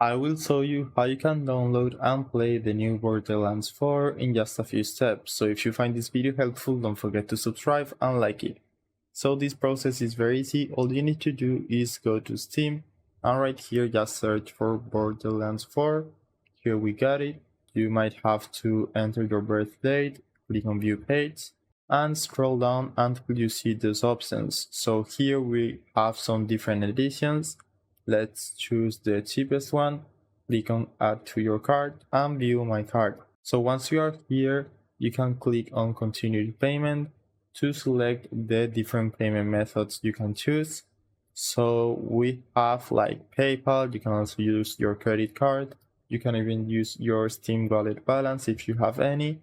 I will show you how you can download and play the new Borderlands 4 in just a few steps, so if you find this video helpful, don't forget to subscribe and like it. So this process is very easy. All you need to do is go to Steam and right here just search for Borderlands 4. Here we got it. You might have to enter your birth date, click on view page and scroll down until you see these options. So here we have some different editions. Let's choose the cheapest one, click on add to your cart and view my cart. So once you are here, you can click on continue payment to select the different payment methods you can choose. So we have like PayPal, you can also use your credit card, you can even use your Steam wallet balance if you have any.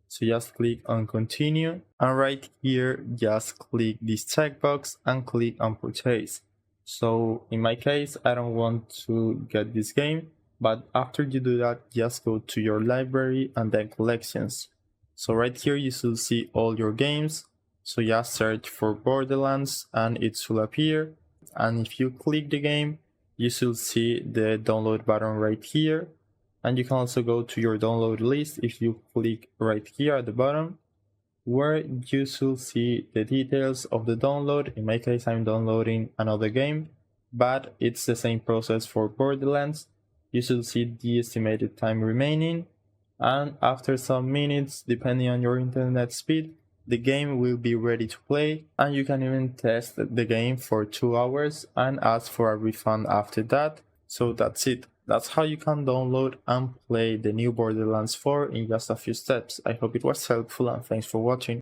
So just click on continue and right here just click this checkbox and click on purchase. So in my case, I don't want to get this game, but after you do that, just go to your library and then collections. So right here you should see all your games. So just search for Borderlands and it should appear. And if you click the game, you should see the download button right here. And you can also go to your download list if you click right here at the bottom, where you should see the details of the download. In my case, I'm downloading another game, but it's the same process for Borderlands. You should see the estimated time remaining, and after some minutes, depending on your internet speed, the game will be ready to play, and you can even test the game for 2 hours and ask for a refund after that. So that's it. That's how you can download and play the new Borderlands 4 in just a few steps. I hope it was helpful and thanks for watching.